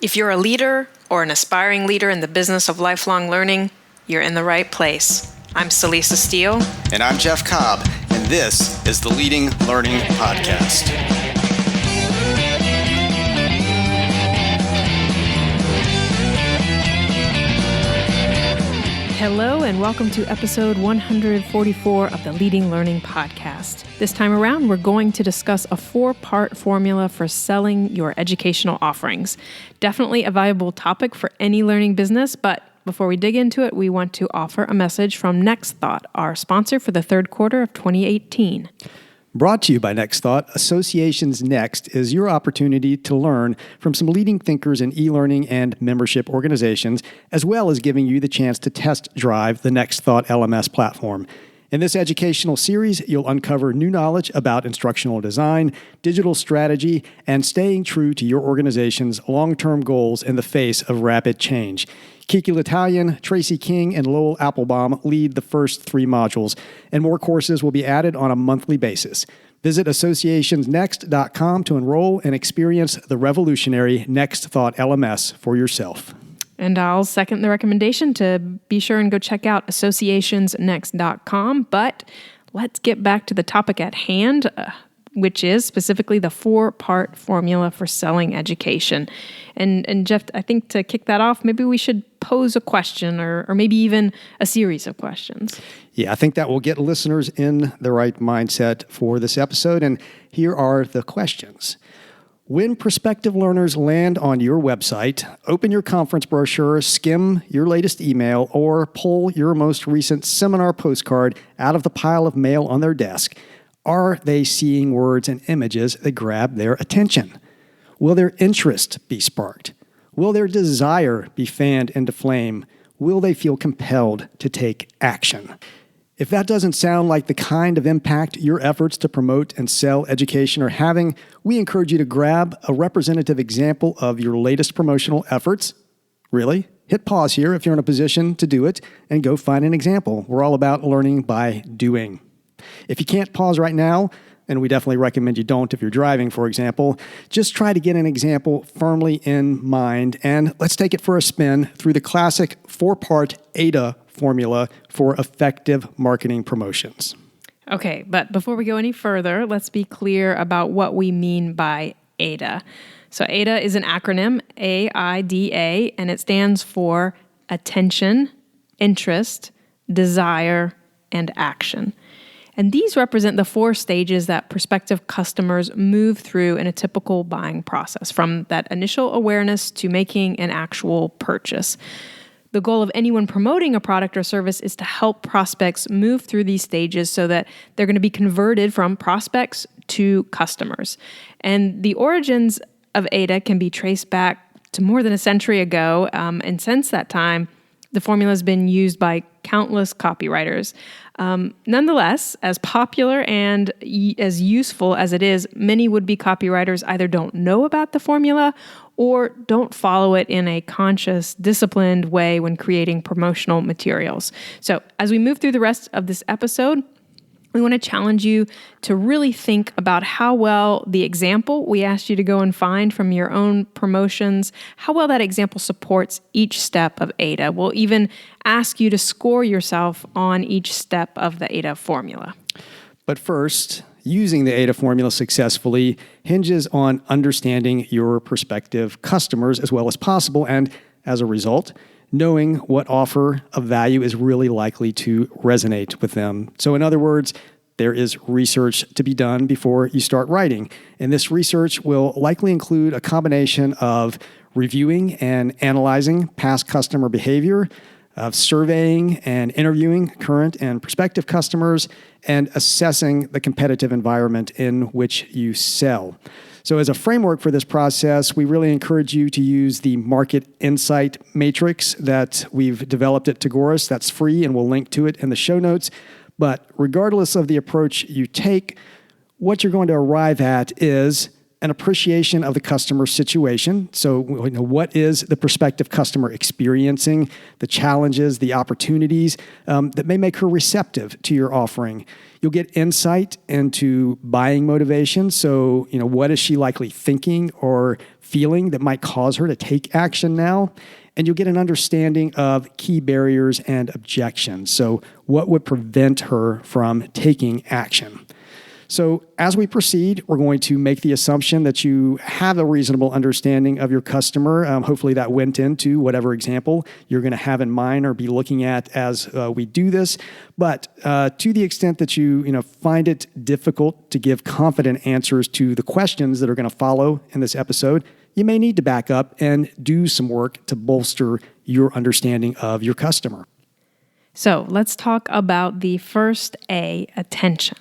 If you're a leader or an aspiring leader in the business of lifelong learning, you're in the right place. I'm Celisa Steele. And I'm Jeff Cobb, and this is the Leading Learning Podcast. Hello and welcome to episode 144 of the Leading Learning Podcast. This time around, we're going to discuss a 4-part formula for selling your educational offerings. Definitely a valuable topic for any learning business, but before we dig into it, we want to offer a message from Next Thought, our sponsor for the third quarter of 2018. Brought to you by Next Thought, Associations Next is your opportunity to learn from some leading thinkers in e-learning and membership organizations, as well as giving you the chance to test drive the Next Thought LMS platform. In this educational series, you'll uncover new knowledge about instructional design, digital strategy, and staying true to your organization's long-term goals in the face of rapid change. Kiki L'Italian, Tracy King, and Lowell Applebaum lead the first 3 modules, and more courses will be added on a monthly basis. Visit associationsnext.com to enroll and experience the revolutionary Next Thought LMS for yourself. And I'll second the recommendation to be sure and go check out associationsnext.com. But let's get back to the topic at hand, which is specifically the 4-part formula for selling education. And Jeff, I think to kick that off, maybe we should pose a question or maybe even a series of questions. Yeah, I think that will get listeners in the right mindset for this episode. And here are the questions. When prospective learners land on your website, open your conference brochure, skim your latest email, or pull your most recent seminar postcard out of the pile of mail on their desk, are they seeing words and images that grab their attention? Will their interest be sparked? Will their desire be fanned into flame? Will they feel compelled to take action? If that doesn't sound like the kind of impact your efforts to promote and sell education are having, we encourage you to grab a representative example of your latest promotional efforts. Really? Hit pause here if you're in a position to do it and go find an example. We're all about learning by doing. If you can't pause right now, and we definitely recommend you don't if you're driving, for example, just try to get an example firmly in mind, and let's take it for a spin through the classic 4-part ADA formula for effective marketing promotions. Okay, but before we go any further, let's be clear about what we mean by ADA. So ADA is an acronym, AIDA, and it stands for attention, interest, desire, and action. And these represent the 4 stages that prospective customers move through in a typical buying process, from that initial awareness to making an actual purchase. The goal of anyone promoting a product or service is to help prospects move through these stages so that they're going to be converted from prospects to customers. And the origins of ADA can be traced back to more than a century ago, and since that time, the formula has been used by countless copywriters. Nonetheless, as popular and as useful as it is, many would-be copywriters either don't know about the formula or don't follow it in a conscious, disciplined way when creating promotional materials. So as we move through the rest of this episode, we want to challenge you to really think about how well the example we asked you to go and find from your own promotions, how well that example supports each step of ADA. We'll even ask you to score yourself on each step of the ADA formula. But first, using the ADA formula successfully hinges on understanding your prospective customers as well as possible, and as a result, knowing what offer of value is really likely to resonate with them. So in other words, there is research to be done before you start writing. And this research will likely include a combination of reviewing and analyzing past customer behavior, of surveying and interviewing current and prospective customers, and assessing the competitive environment in which you sell. So as a framework for this process, we really encourage you to use the market insight matrix that we've developed at Tagoras. That's free, and we'll link to it in the show notes. But regardless of the approach you take, what you're going to arrive at is an appreciation of the customer situation. So, what is the prospective customer experiencing, the challenges, the opportunities that may make her receptive to your offering. You'll get insight into buying motivation. So, what is she likely thinking or feeling that might cause her to take action now? And you'll get an understanding of key barriers and objections. So, what would prevent her from taking action? So as we proceed, we're going to make the assumption that you have a reasonable understanding of your customer. Hopefully that went into whatever example you're going to have in mind or be looking at as we do this. But to the extent that you find it difficult to give confident answers to the questions that are going to follow in this episode, you may need to back up and do some work to bolster your understanding of your customer. So let's talk about the first A, attention.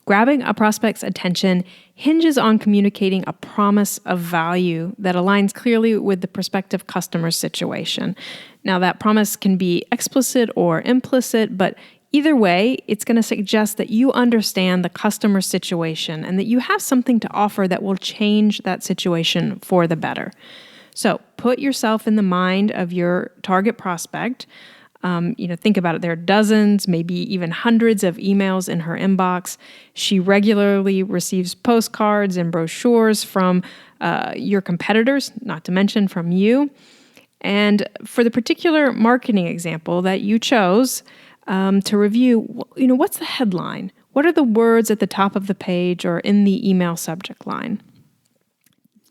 Grabbing a prospect's attention hinges on communicating a promise of value that aligns clearly with the prospective customer's situation. Now, that promise can be explicit or implicit, but either way, it's going to suggest that you understand the customer's situation and that you have something to offer that will change that situation for the better. So, put yourself in the mind of your target prospect. Think about it. There are dozens, maybe even hundreds of emails in her inbox. She regularly receives postcards and brochures from your competitors, not to mention from you. And for the particular marketing example that you chose to review, what's the headline? What are the words at the top of the page or in the email subject line?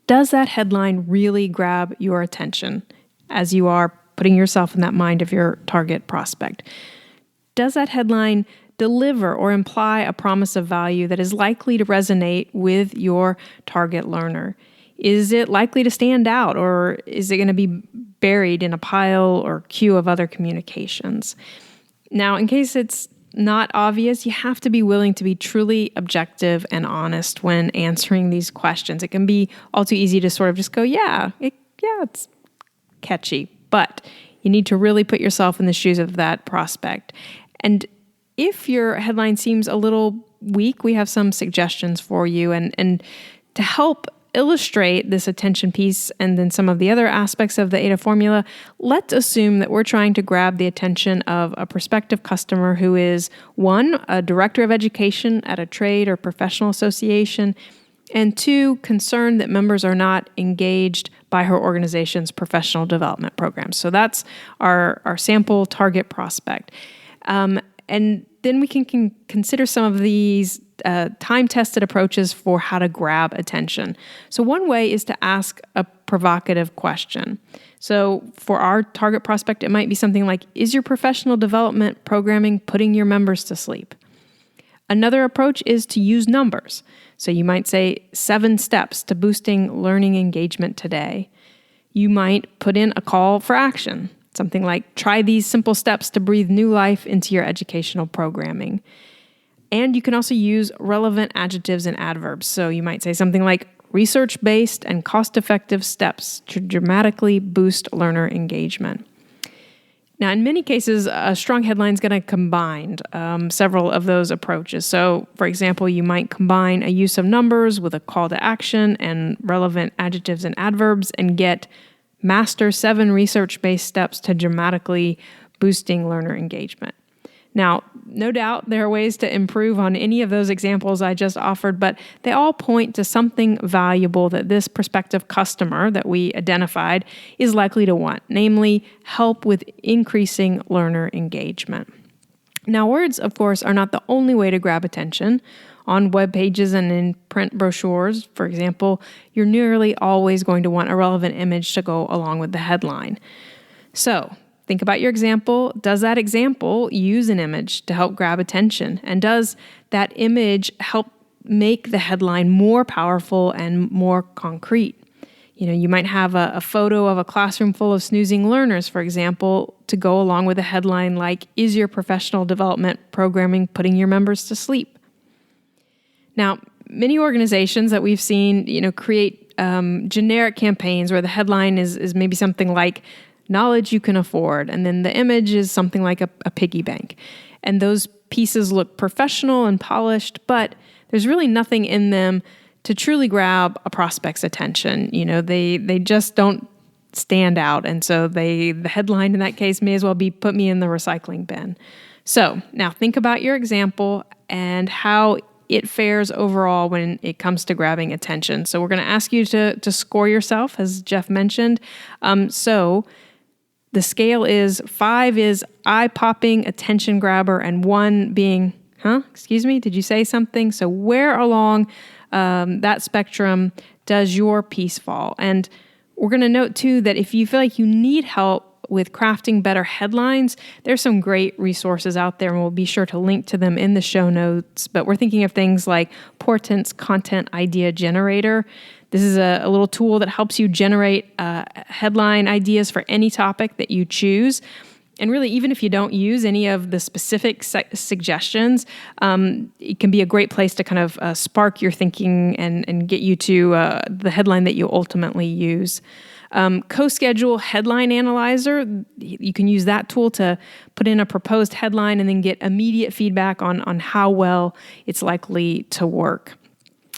Does that headline really grab your attention as you are putting yourself in that mind of your target prospect? Does that headline deliver or imply a promise of value that is likely to resonate with your target learner? Is it likely to stand out, or is it going to be buried in a pile or queue of other communications? Now, in case it's not obvious, you have to be willing to be truly objective and honest when answering these questions. It can be all too easy to sort of just go, it's catchy. But you need to really put yourself in the shoes of that prospect. And if your headline seems a little weak, we have some suggestions for you. And to help illustrate this attention piece and then some of the other aspects of the AIDA formula, let's assume that we're trying to grab the attention of a prospective customer who is, one, a director of education at a trade or professional association, and two, concerned that members are not engaged by her organization's professional development programs. So that's our sample target prospect. And then we can consider some of these time-tested approaches for how to grab attention. So one way is to ask a provocative question. So for our target prospect, it might be something like, is your professional development programming putting your members to sleep? Another approach is to use numbers. So you might say 7 steps to boosting learning engagement today. You might put in a call for action, something like try these simple steps to breathe new life into your educational programming. And you can also use relevant adjectives and adverbs. So you might say something like research-based and cost-effective steps to dramatically boost learner engagement. Now, in many cases, a strong headline is going to combine several of those approaches. So, for example, you might combine a use of numbers with a call to action and relevant adjectives and adverbs and get master 7 research-based steps to dramatically boosting learner engagement. Now, no doubt there are ways to improve on any of those examples I just offered, but they all point to something valuable that this prospective customer that we identified is likely to want, namely help with increasing learner engagement. Now, words, of course, are not the only way to grab attention. On web pages and in print brochures, for example, you're nearly always going to want a relevant image to go along with the headline. So, think about your example. Does that example use an image to help grab attention? And does that image help make the headline more powerful and more concrete? You might have a photo of a classroom full of snoozing learners, for example, to go along with a headline like, is your professional development programming putting your members to sleep? Now, many organizations that we've seen, create generic campaigns where the headline is maybe something like, knowledge you can afford. And then the image is something like a piggy bank. And those pieces look professional and polished, but there's really nothing in them to truly grab a prospect's attention. They just don't stand out. And so the headline in that case may as well be put me in the recycling bin. So now think about your example and how it fares overall when it comes to grabbing attention. So we're going to ask you to score yourself, as Jeff mentioned. So the scale is 5 is eye-popping, attention grabber, and 1 being, excuse me, did you say something? So where along that spectrum does your piece fall? And we're going to note, too, that if you feel like you need help with crafting better headlines, there's some great resources out there, and we'll be sure to link to them in the show notes. But we're thinking of things like Portent's Content Idea Generator. This is a little tool that helps you generate headline ideas for any topic that you choose. And really, even if you don't use any of the specific suggestions, it can be a great place to kind of spark your thinking and get you to the headline that you ultimately use. CoSchedule Headline Analyzer, you can use that tool to put in a proposed headline and then get immediate feedback on how well it's likely to work.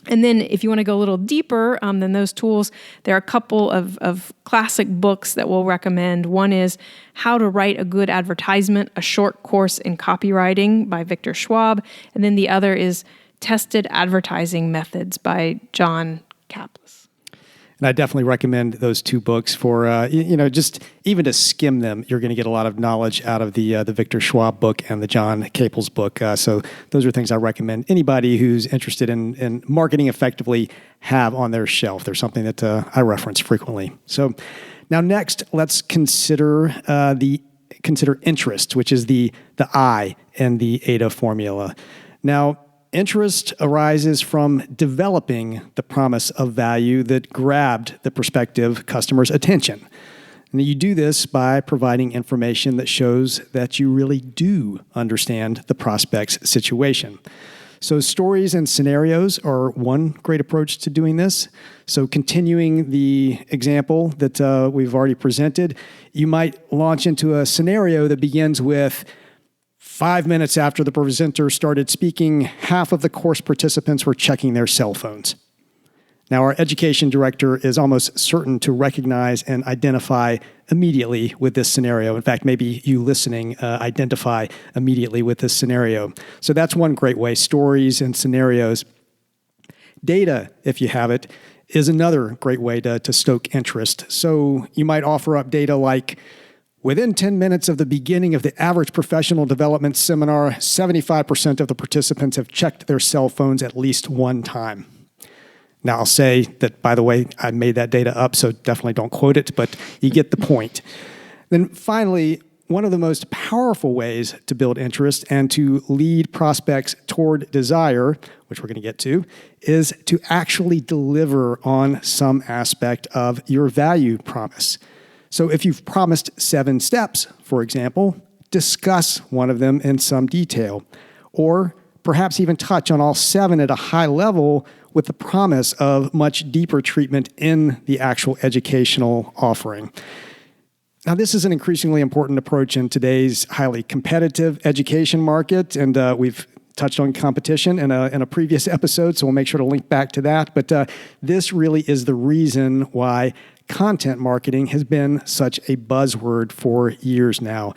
And then if you want to go a little deeper than those tools, there are a couple of classic books that we'll recommend. One is How to Write a Good Advertisement, a Short Course in Copywriting by Victor Schwab. And then the other is Tested Advertising Methods by John Kaplan. And I definitely recommend those 2 books for, just even to skim them. You're going to get a lot of knowledge out of the Victor Schwab book and the John Caples book. So those are things I recommend anybody who's interested in marketing effectively have on their shelf. There's something that I reference frequently. So now next, let's consider interest, which is the I in the AIDA formula. Now, interest arises from developing the promise of value that grabbed the prospective customer's attention. And you do this by providing information that shows that you really do understand the prospect's situation. So stories and scenarios are one great approach to doing this. So continuing the example that we've already presented, you might launch into a scenario that begins with 5 minutes after the presenter started speaking, half of the course participants were checking their cell phones. Now, our education director is almost certain to recognize and identify immediately with this scenario. In fact, maybe you listening identify immediately with this scenario. So that's one great way, stories and scenarios. Data, if you have it, is another great way to stoke interest. So you might offer up data like, within 10 minutes of the beginning of the average professional development seminar, 75% of the participants have checked their cell phones at least one time. Now, I'll say that, by the way, I made that data up, so definitely don't quote it, but you get the point. Then finally, one of the most powerful ways to build interest and to lead prospects toward desire, which we're going to get to, is to actually deliver on some aspect of your value promise. So if you've promised 7 steps, for example, discuss one of them in some detail, or perhaps even touch on all 7 at a high level with the promise of much deeper treatment in the actual educational offering. Now, this is an increasingly important approach in today's highly competitive education market, and we've touched on competition in a previous episode, so we'll make sure to link back to that. But this really is the reason why content marketing has been such a buzzword for years now.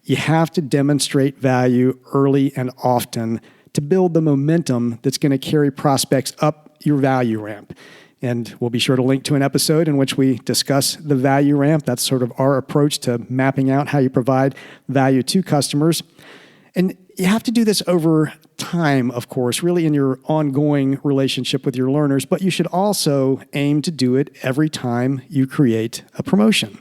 You have to demonstrate value early and often to build the momentum that's going to carry prospects up your value ramp. And we'll be sure to link to an episode in which we discuss the value ramp. That's sort of our approach to mapping out how you provide value to customers. And you have to do this over time, of course, really in your ongoing relationship with your learners, but you should also aim to do it every time you create a promotion.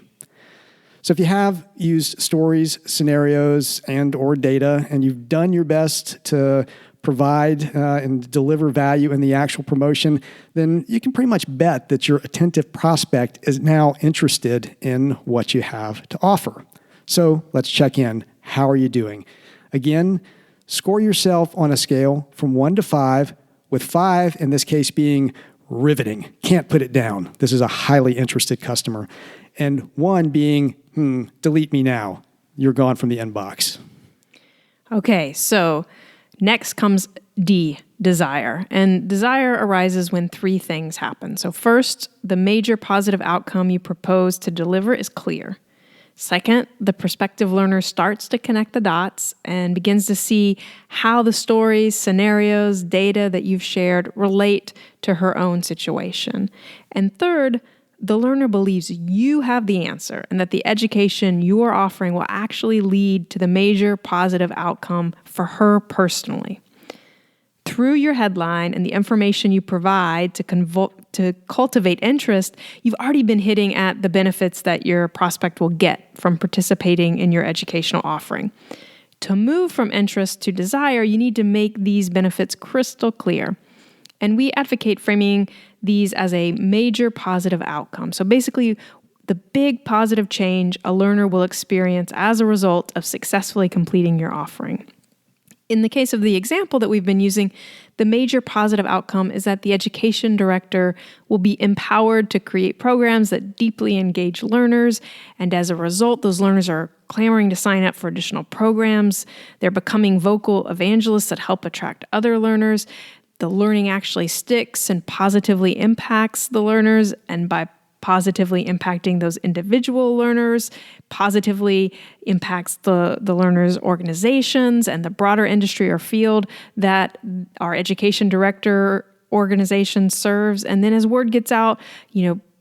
So if you have used stories, scenarios, and or data, and you've done your best to provide and deliver value in the actual promotion, then you can pretty much bet that your attentive prospect is now interested in what you have to offer. So let's check in. How are you doing? Again, score yourself on a scale from 1 to 5, with 5 in this case being riveting. Can't put it down. This is a highly interested customer. And 1 being, delete me now. You're gone from the inbox. Okay, so next comes D, desire. And desire arises when three things happen. So first, the major positive outcome you propose to deliver is clear. Second, the prospective learner starts to connect the dots and begins to see how the stories, scenarios, data that you've shared relate to her own situation. And third, the learner believes you have the answer and that the education you are offering will actually lead to the major positive outcome for her personally. Through your headline and the information you provide to cultivate interest, you've already been hitting at the benefits that your prospect will get from participating in your educational offering. To move from interest to desire, you need to make these benefits crystal clear. And we advocate framing these as a major positive outcome. So basically, the big positive change a learner will experience as a result of successfully completing your offering. In the case of the example that we've been using, the major positive outcome is that the education director will be empowered to create programs that deeply engage learners. And as a result, those learners are clamoring to sign up for additional programs. They're becoming vocal evangelists that help attract other learners. The learning actually sticks and positively impacts the learners. And by positively impacting those individual learners, positively impacts the learners' organizations and the broader industry or field that our education director organization serves. And then as word gets out,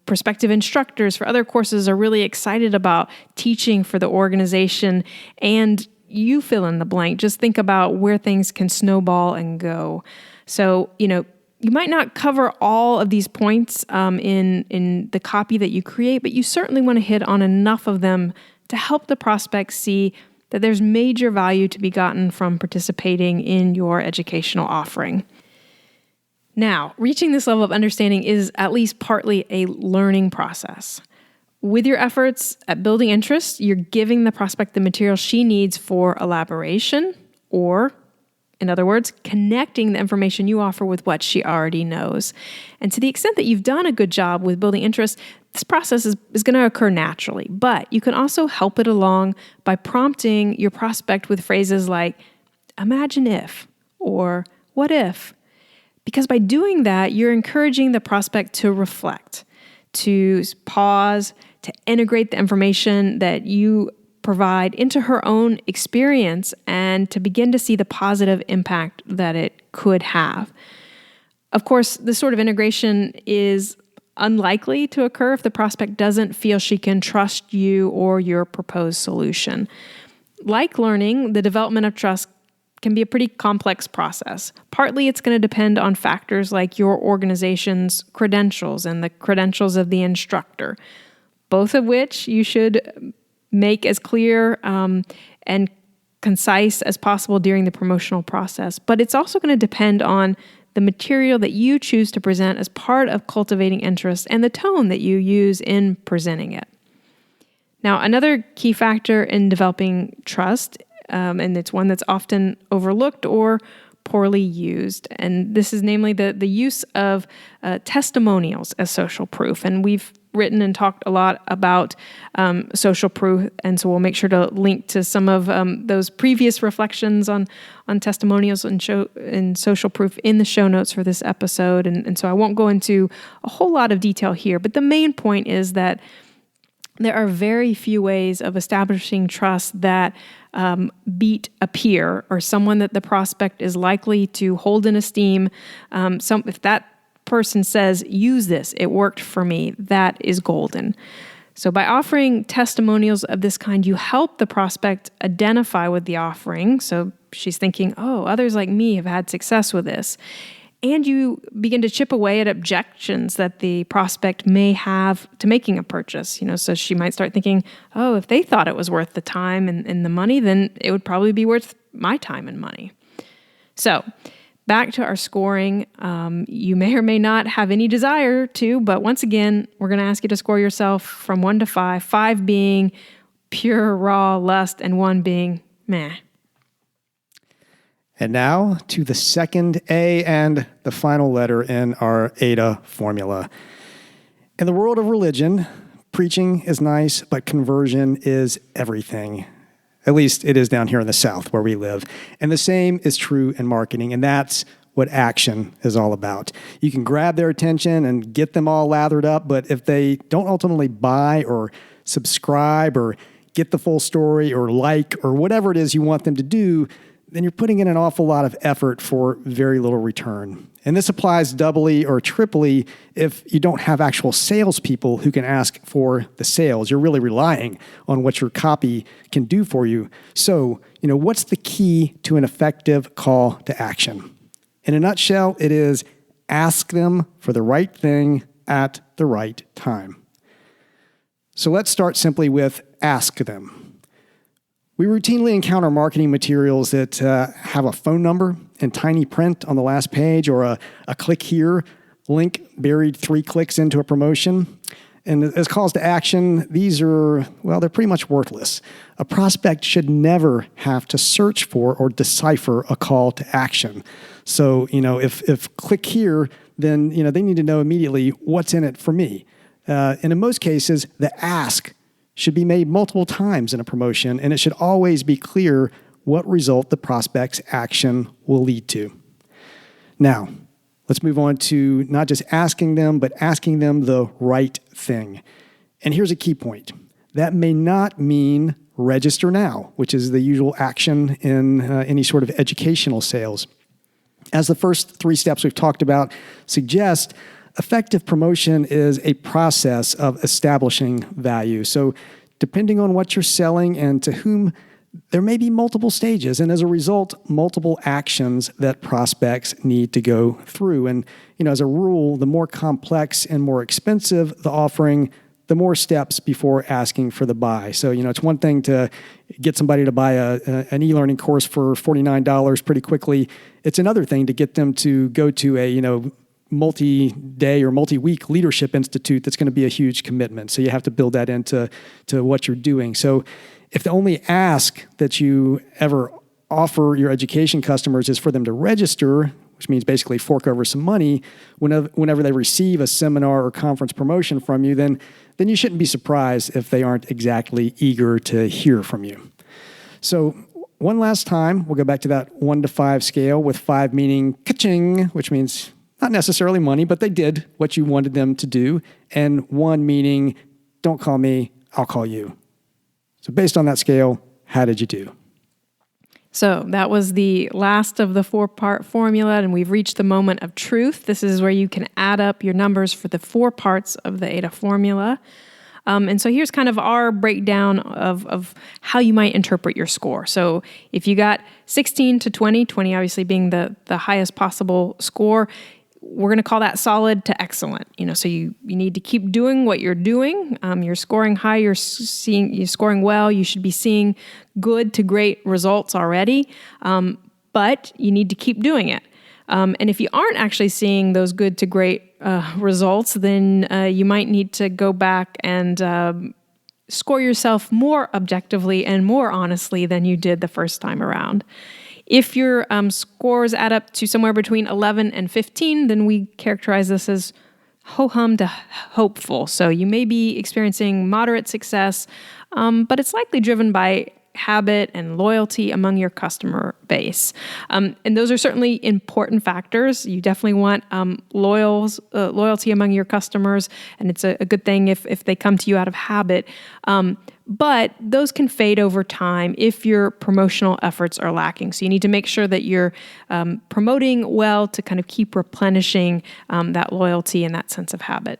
prospective instructors for other courses are really excited about teaching for the organization, and you fill in the blank. Just think about where things can snowball and go. So, you might not cover all of these points in the copy that you create, but you certainly want to hit on enough of them to help the prospect see that there's major value to be gotten from participating in your educational offering. Now, reaching this level of understanding is at least partly a learning process. With your efforts at building interest, you're giving the prospect the material she needs for elaboration, or in other words, connecting the information you offer with what she already knows. And to the extent that you've done a good job with building interest, this process is going to occur naturally. But you can also help it along by prompting your prospect with phrases like, imagine if, or what if? Because by doing that, you're encouraging the prospect to reflect, to pause, to integrate the information that you provide into her own experience and to begin to see the positive impact that it could have. Of course, this sort of integration is unlikely to occur if the prospect doesn't feel she can trust you or your proposed solution. Like learning, the development of trust can be a pretty complex process. Partly it's going to depend on factors like your organization's credentials and the credentials of the instructor, both of which you should make as clear and concise as possible during the promotional process. But it's also going to depend on the material that you choose to present as part of cultivating interest and the tone that you use in presenting it. Now, another key factor in developing trust, and it's one that's often overlooked or poorly used, and this is namely the use of testimonials as social proof. And we've written and talked a lot about social proof, and so we'll make sure to link to some of those previous reflections on testimonials and social proof in the show notes for this episode. And so I won't go into a whole lot of detail here, but the main point is that there are very few ways of establishing trust that beat a peer or someone that the prospect is likely to hold in esteem. If that person says, use this, it worked for me, that is golden. So by offering testimonials of this kind, you help the prospect identify with the offering. So she's thinking, oh, others like me have had success with this. And you begin to chip away at objections that the prospect may have to making a purchase. So she might start thinking, oh, if they thought it was worth the time and the money, then it would probably be worth my time and money. So back to our scoring. You may or may not have any desire to, but once again, we're going to ask you to score yourself from 1 to 5, 5 being pure, raw lust, and 1 being meh. And now to the second A and the final letter in our AIDA formula. In the world of religion, preaching is nice, but conversion is everything. At least it is down here in the South where we live. And the same is true in marketing, and that's what action is all about. You can grab their attention and get them all lathered up, but if they don't ultimately buy or subscribe or get the full story or like or whatever it is you want them to do, then you're putting in an awful lot of effort for very little return. And this applies doubly or triply if you don't have actual salespeople who can ask for the sales. You're really relying on what your copy can do for you. So, what's the key to an effective call to action? In a nutshell, it is ask them for the right thing at the right time. So let's start simply with ask them. We routinely encounter marketing materials that have a phone number in tiny print on the last page or a click here link buried 3 clicks into a promotion. And as calls to action, these are, they're pretty much worthless. A prospect should never have to search for or decipher a call to action. So, if click here, then, they need to know immediately what's in it for me. And in most cases, the ask should be made multiple times in a promotion, and it should always be clear what result the prospect's action will lead to. Now, let's move on to not just asking them, but asking them the right thing. And here's a key point. That may not mean register now, which is the usual action in any sort of educational sales. As the first 3 steps we've talked about suggest, effective promotion is a process of establishing value. So depending on what you're selling and to whom, there may be multiple stages, and as a result, multiple actions that prospects need to go through. And, as a rule, the more complex and more expensive the offering, the more steps before asking for the buy. So, it's one thing to get somebody to buy an e-learning course for $49 pretty quickly. It's another thing to get them to go to a, multi-day or multi-week leadership institute that's going to be a huge commitment. So you have to build that into what you're doing. So if the only ask that you ever offer your education customers is for them to register, which means basically fork over some money whenever they receive a seminar or conference promotion from you, then you shouldn't be surprised if they aren't exactly eager to hear from you. So one last time, we'll go back to that 1 to 5 scale, with 5 meaning ka-ching, which means not necessarily money, but they did what you wanted them to do, and 1 meaning don't call me, I'll call you. So based on that scale, how did you do? So that was the last of the 4-part formula, and we've reached the moment of truth. This is where you can add up your numbers for the 4 parts of the ADA formula. And so here's kind of our breakdown of how you might interpret your score. So if you got 16 to 20, 20 obviously being the highest possible score, we're going to call that solid to excellent. So you need to keep doing what you're doing. You're scoring high, you're scoring well. You should be seeing good to great results already, but you need to keep doing it. And if you aren't actually seeing those good to great results, then you might need to go back and score yourself more objectively and more honestly than you did the first time around. If your scores add up to somewhere between 11 and 15, then we characterize this as ho-hum to hopeful. So you may be experiencing moderate success, but it's likely driven by habit and loyalty among your customer base. And those are certainly important factors. You definitely want loyalty among your customers, and it's a good thing if they come to you out of habit. But those can fade over time if your promotional efforts are lacking. So you need to make sure that you're promoting well to kind of keep replenishing that loyalty and that sense of habit.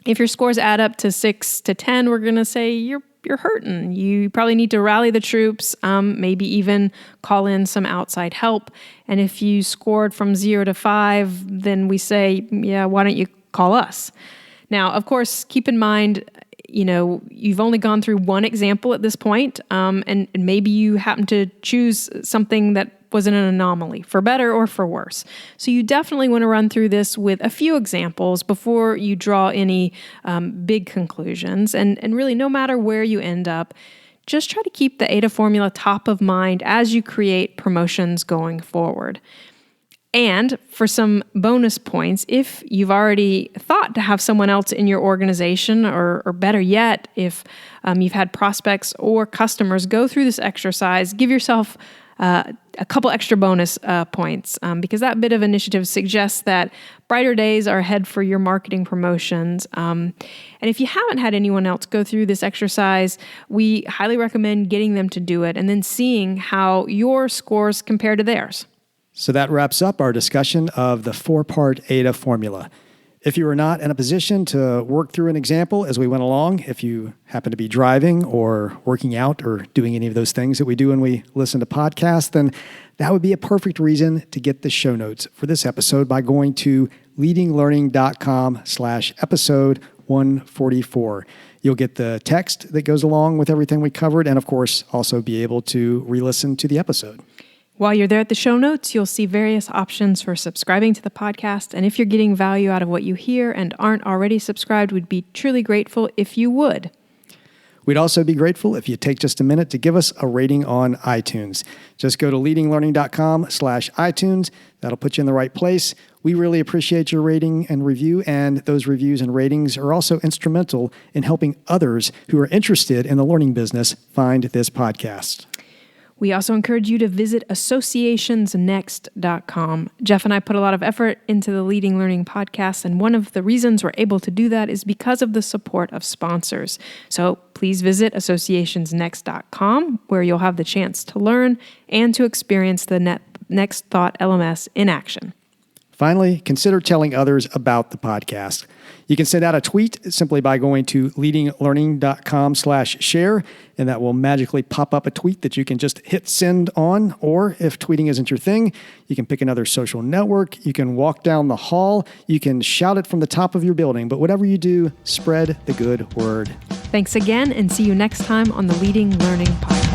If your scores add up to 6 to 10, we're going to say you're hurting. You probably need to rally the troops, maybe even call in some outside help. And if you scored from 0 to 5, then we say, why don't you call us? Now, of course, keep in mind, you've only gone through one example at this point, and maybe you happen to choose something that wasn't an anomaly, for better or for worse. So you definitely want to run through this with a few examples before you draw any big conclusions. And really, no matter where you end up, just try to keep the ADA formula top of mind as you create promotions going forward. And for some bonus points, if you've already thought to have someone else in your organization, or better yet, if you've had prospects or customers go through this exercise, give yourself a couple extra bonus points because that bit of initiative suggests that brighter days are ahead for your marketing promotions. And if you haven't had anyone else go through this exercise, we highly recommend getting them to do it and then seeing how your scores compare to theirs. So that wraps up our discussion of the 4-part AIDA formula. If you are not in a position to work through an example as we went along, if you happen to be driving or working out or doing any of those things that we do when we listen to podcasts, then that would be a perfect reason to get the show notes for this episode by going to leadinglearning.com/episode 144. You'll get the text that goes along with everything we covered and, of course, also be able to re-listen to the episode. While you're there at the show notes, you'll see various options for subscribing to the podcast. And if you're getting value out of what you hear and aren't already subscribed, we'd be truly grateful if you would. We'd also be grateful if you take just a minute to give us a rating on iTunes. Just go to leadinglearning.com/iTunes. That'll put you in the right place. We really appreciate your rating and review, and those reviews and ratings are also instrumental in helping others who are interested in the learning business find this podcast. We also encourage you to visit associationsnext.com. Jeff and I put a lot of effort into the Leading Learning podcast, and one of the reasons we're able to do that is because of the support of sponsors. So please visit associationsnext.com, where you'll have the chance to learn and to experience the Next Thought LMS in action. Finally, consider telling others about the podcast. You can send out a tweet simply by going to leadinglearning.com/share, and that will magically pop up a tweet that you can just hit send on. Or if tweeting isn't your thing, you can pick another social network. You can walk down the hall. You can shout it from the top of your building. But whatever you do, spread the good word. Thanks again, and see you next time on the Leading Learning podcast.